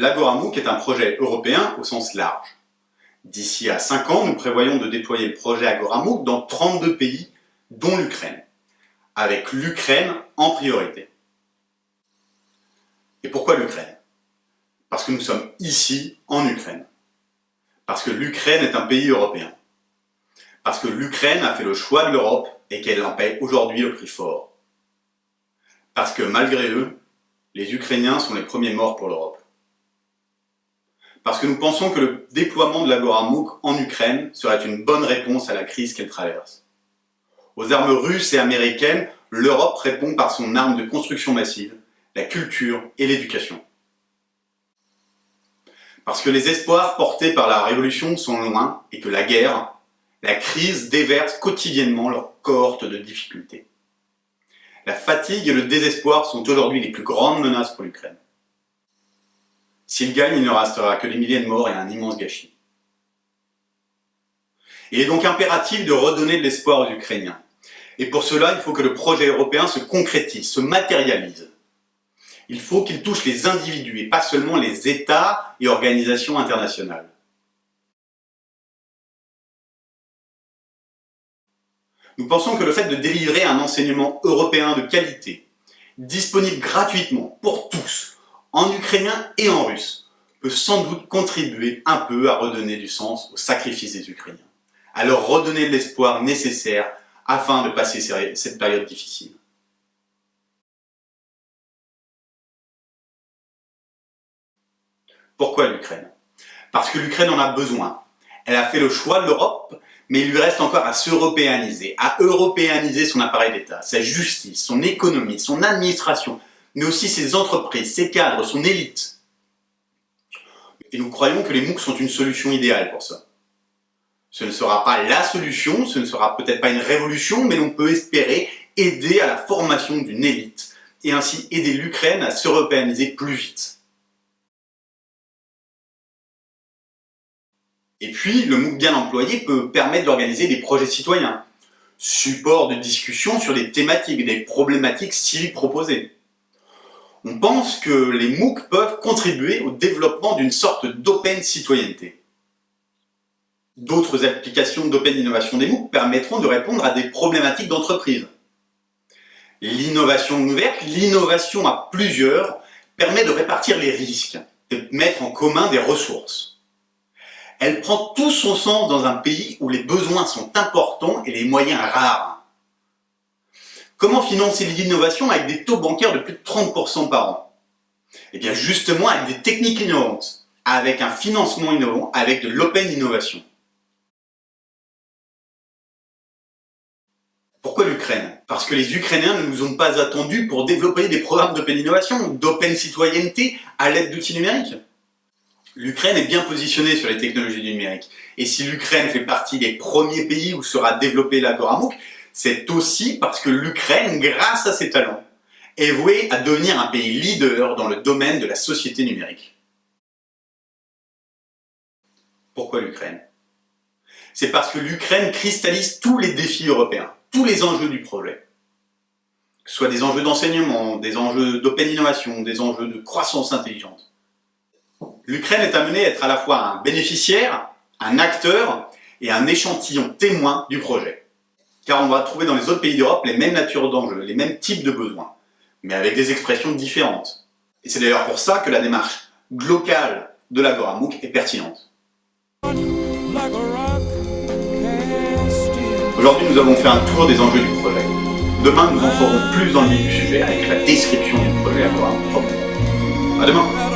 L'Agora-MOOC est un projet européen au sens large. D'ici à 5 ans, nous prévoyons de déployer le projet Agora-MOOC dans 32 pays, dont l'Ukraine, avec l'Ukraine en priorité. Et pourquoi l'Ukraine? Parce que nous sommes ici, en Ukraine. Parce que l'Ukraine est un pays européen. Parce que l'Ukraine a fait le choix de l'Europe et qu'elle en paie aujourd'hui le prix fort. Parce que malgré eux, les Ukrainiens sont les premiers morts pour l'Europe. Parce que nous pensons que le déploiement de l'Agora-MOOC en Ukraine serait une bonne réponse à la crise qu'elle traverse. Aux armes russes et américaines, l'Europe répond par son arme de construction massive, la culture et l'éducation. Parce que les espoirs portés par la révolution sont loin et que la guerre, la crise déverse quotidiennement leur cohorte de difficultés. La fatigue et le désespoir sont aujourd'hui les plus grandes menaces pour l'Ukraine. S'il gagne, il ne restera que des milliers de morts et un immense gâchis. Il est donc impératif de redonner de l'espoir aux Ukrainiens. Et pour cela, il faut que le projet européen se concrétise, se matérialise. Il faut qu'il touche les individus et pas seulement les États et organisations internationales. Nous pensons que le fait de délivrer un enseignement européen de qualité, disponible gratuitement pour tous, en ukrainien et en russe, peut sans doute contribuer un peu à redonner du sens au sacrifice des Ukrainiens, à leur redonner l'espoir nécessaire afin de passer cette période difficile. Pourquoi l'Ukraine? Parce que l'Ukraine en a besoin. Elle a fait le choix de l'Europe, mais il lui reste encore à s'européaniser, à européaniser son appareil d'État, sa justice, son économie, son administration, mais aussi ses entreprises, ses cadres, son élite. Et nous croyons que les MOOC sont une solution idéale pour ça. Ce ne sera pas la solution, ce ne sera peut-être pas une révolution, mais l'on peut espérer aider à la formation d'une élite et ainsi aider l'Ukraine à s'européaniser plus vite. Et puis, le MOOC bien employé peut permettre d'organiser des projets citoyens, support de discussion sur des thématiques, des problématiques civiques proposées. On pense que les MOOC peuvent contribuer au développement d'une sorte d'open citoyenneté. D'autres applications d'open innovation des MOOC permettront de répondre à des problématiques d'entreprise. L'innovation ouverte, l'innovation à plusieurs, permet de répartir les risques, de mettre en commun des ressources. Elle prend tout son sens dans un pays où les besoins sont importants et les moyens rares. Comment financer l'innovation avec des taux bancaires de plus de 30% par an? Eh bien justement avec des techniques innovantes, avec un financement innovant, avec de l'open innovation. Pourquoi l'Ukraine? Parce que les Ukrainiens ne nous ont pas attendus pour développer des programmes d'open innovation, d'open citoyenneté à l'aide d'outils numériques. L'Ukraine est bien positionnée sur les technologies du numérique. Et si l'Ukraine fait partie des premiers pays où sera développé l'Agora-MOOC, c'est aussi parce que l'Ukraine, grâce à ses talents, est vouée à devenir un pays leader dans le domaine de la société numérique. Pourquoi l'Ukraine? C'est parce que l'Ukraine cristallise tous les défis européens, tous les enjeux du projet. Que ce soit des enjeux d'enseignement, des enjeux d'open innovation, des enjeux de croissance intelligente. L'Ukraine est amenée à être à la fois un bénéficiaire, un acteur et un échantillon témoin du projet. Car on va trouver dans les autres pays d'Europe les mêmes natures d'enjeux, les mêmes types de besoins, mais avec des expressions différentes. Et c'est d'ailleurs pour ça que la démarche locale de l'Agora-MOOC est pertinente. Aujourd'hui, nous avons fait un tour des enjeux du projet. Demain, nous en ferons plus dans le vif du sujet avec la description du projet Agora-MOOC. À demain!